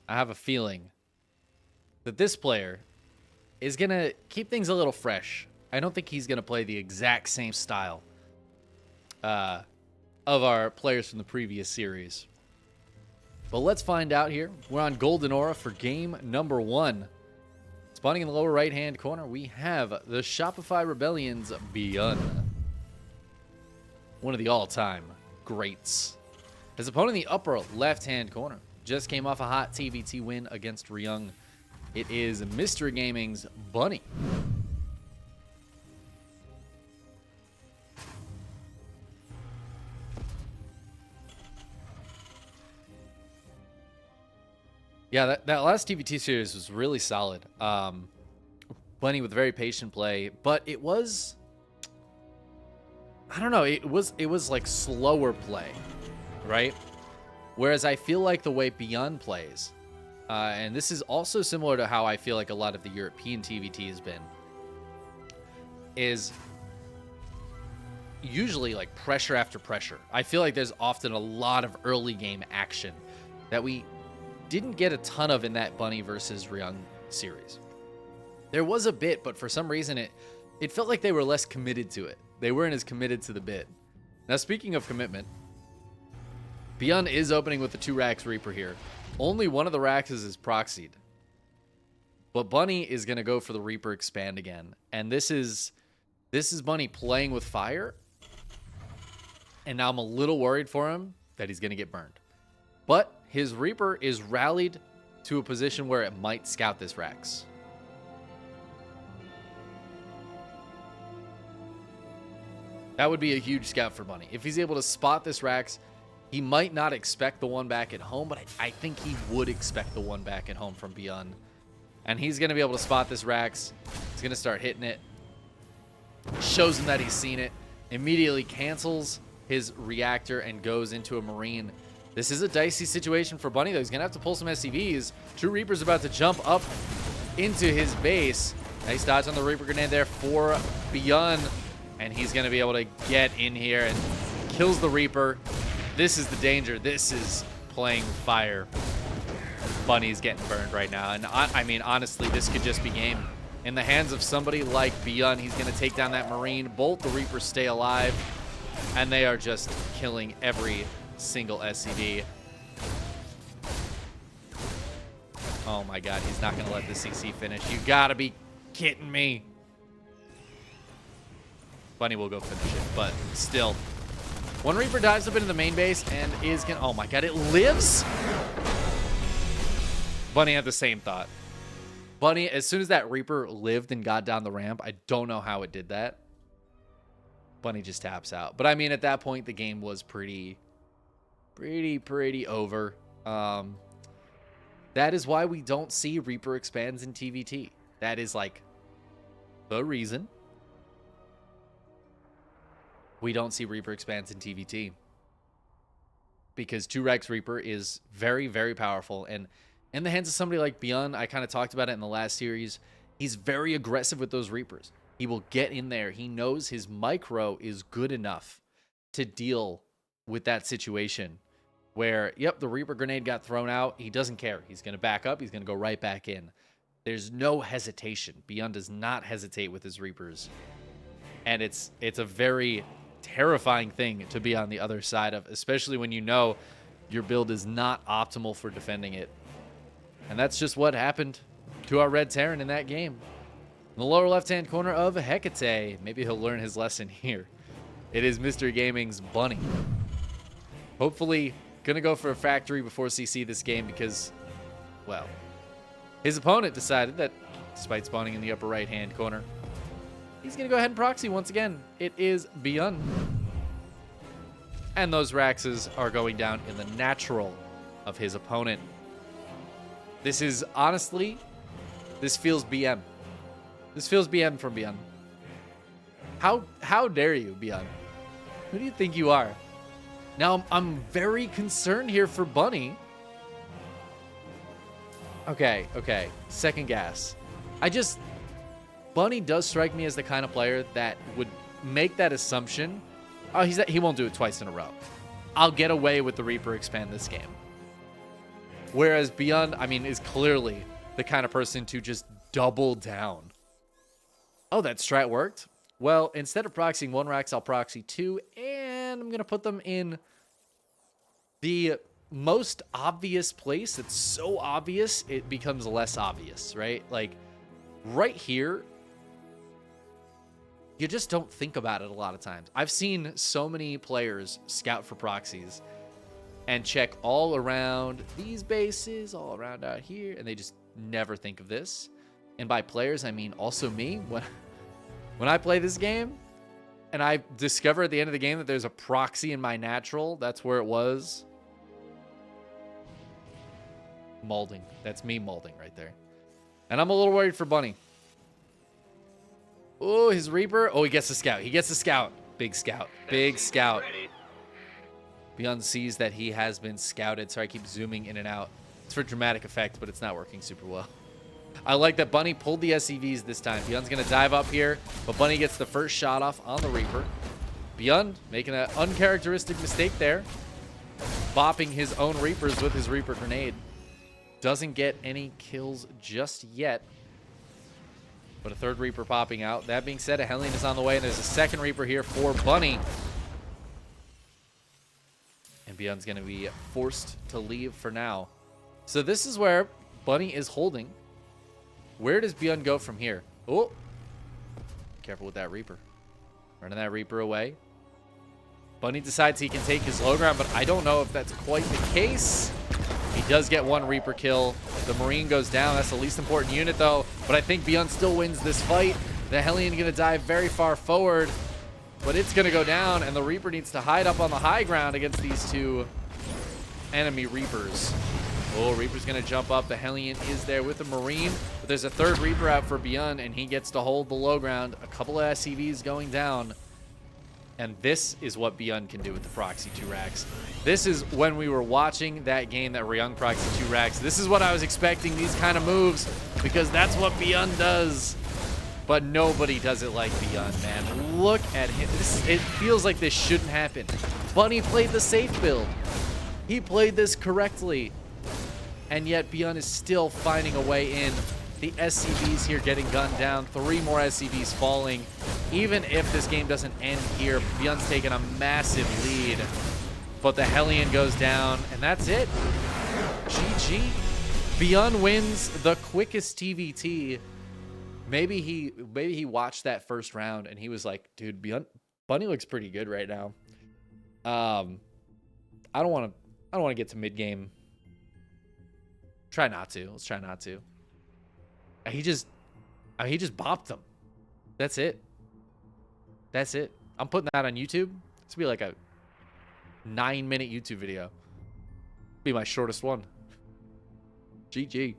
I have a feeling that this player is going to keep things a little fresh. I don't think he's going to play the exact same style of our players from the previous series. But let's find out here. We're on Golden Aura for game number 1. Spawning in the lower right-hand corner, we have the Shopify Rebellion's ByuN. One of the all-time greats. His opponent in the upper left-hand corner just came off a hot TVT win against ByuN. It is Mr. Gaming's Bunny. Yeah, that last TVT series was really solid. Bunny with very patient play, but it was, I don't know, it was like slower play, right? Whereas I feel like the way ByuN plays, and this is also similar to how I feel like a lot of the European TVT has been, is usually like pressure after pressure. I feel like there's often a lot of early game action that we didn't get a ton of in that Bunny versus ByuN series. There was a bit, but for some reason it felt like they were less committed to it. They weren't as committed to the bit. Now, speaking of commitment, ByuN is opening with the 2 racks Reaper here. Only one of the racks is proxied. But Bunny is going to go for the Reaper expand again. And this is Bunny playing with fire. And now I'm a little worried for him that he's going to get burned. But his Reaper is rallied to a position where it might scout this Rax. That would be a huge scout for Bunny. If he's able to spot this Rax, he might not expect the one back at home, but I think he would expect the one back at home from ByuN. And he's going to be able to spot this Rax. He's going to start hitting it. Shows him that he's seen it. Immediately cancels his reactor and goes into a Marine. This is a dicey situation for Bunny, though. He's going to have to pull some SCVs. 2 Reapers about to jump up into his base. Nice dodge on the Reaper grenade there for ByuN. And he's going to be able to get in here and kills the Reaper. This is the danger. This is playing fire. Bunny's getting burned right now. And I mean, honestly, this could just be game. In the hands of somebody like ByuN, he's going to take down that Marine. Both the Reapers stay alive. And they are just killing every single SCV. Oh my god, he's not going to let the CC finish. You gotta be kidding me. Bunny will go finish it, but still. One Reaper dives up into the main base and is going to... Oh my god, it lives? Bunny had the same thought. Bunny, as soon as that Reaper lived and got down the ramp, I don't know how it did that. Bunny just taps out. But I mean, at that point, the game was pretty over. That is why we don't see Reaper expands in TVT. That is like the reason we don't see Reaper expands in TVT. Because 2 Rex Reaper is very, very powerful. And in the hands of somebody like ByuN, I kind of talked about it in the last series, he's very aggressive with those Reapers. He will get in there. He knows his micro is good enough to deal with that situation where, yep, the Reaper grenade got thrown out. He doesn't care. He's going to back up. He's going to go right back in. There's no hesitation. ByuN does not hesitate with his Reapers. And it's a very terrifying thing to be on the other side of, especially when you know your build is not optimal for defending it. And that's just what happened to our Red Terran in that game. In the lower left-hand corner of Hecate. Maybe he'll learn his lesson here. It is Mr. Gaming's Bunny. Hopefully, gonna go for a factory before CC this game because, well, his opponent decided that, despite spawning in the upper right-hand corner, he's gonna go ahead and proxy once again. It is ByuN. And those Raxes are going down in the natural of his opponent. This is, honestly, this feels BM. This feels BM from ByuN. How dare you, ByuN? Who do you think you are? Now, I'm very concerned here for Bunny. Okay. Second gas. Bunny does strike me as the kind of player that would make that assumption. Oh, he won't do it twice in a row. I'll get away with the Reaper expand this game. Whereas ByuN, I mean, is clearly the kind of person to just double down. Oh, that strat worked? Well, instead of proxying 1 racks, I'll proxy 2, and I'm going to put them in the most obvious place. It's so obvious, it becomes less obvious, right? Like, right here, you just don't think about it a lot of times. I've seen so many players scout for proxies and check all around these bases, all around out here, and they just never think of this. And by players, I mean also me. When I play this game and I discover at the end of the game that there's a proxy in my natural, that's where it was. Molding. That's me molding right there. And I'm a little worried for Bunny. Oh, his Reaper. Oh, he gets the scout. He gets the scout. Big scout. Big scout. ByuN sees that he has been scouted. Sorry, I keep zooming in and out. It's for dramatic effect, but it's not working super well. I like that Bunny pulled the SCVs this time. ByuN's going to dive up here, but Bunny gets the first shot off on the Reaper. ByuN making an uncharacteristic mistake there. Bopping his own Reapers with his Reaper grenade. Doesn't get any kills just yet. But a third Reaper popping out. That being said, a Hellion is on the way, and there's a second Reaper here for Bunny. And ByuN's going to be forced to leave for now. So this is where Bunny is holding. Where does ByuN go from here? Oh, careful with that Reaper. Running that Reaper away. Bunny decides he can take his low ground, but I don't know if that's quite the case. He does get 1 Reaper kill. The Marine goes down. That's the least important unit, though. But I think ByuN still wins this fight. The Hellion going to dive very far forward, but it's going to go down, and the Reaper needs to hide up on the high ground against these 2 enemy Reapers. Oh, Reaper's going to jump up. The Hellion is there with the Marine. But there's a third Reaper out for ByuN, and he gets to hold the low ground. A couple of SCVs going down. And this is what ByuN can do with the proxy 2 racks. This is when we were watching that game that Ryung proxy 2 racks. This is what I was expecting, these kind of moves, because that's what ByuN does. But nobody does it like ByuN, man. Look at him. It feels like this shouldn't happen. Bunny played the safe build. He played this correctly. And yet ByuN is still finding a way in. The SCVs here getting gunned down. 3 more SCVs falling. Even if this game doesn't end here, ByuN's taking a massive lead. But the Hellion goes down, and that's it. GG. ByuN wins the quickest TVT. Maybe he watched that first round and he was like, dude, Bunny looks pretty good right now. I don't want to get to mid game. Try not to. Let's try not to. He just bopped them. That's it. That's it. I'm putting that on YouTube. This will be like a 9-minute YouTube video. Be my shortest one. GG.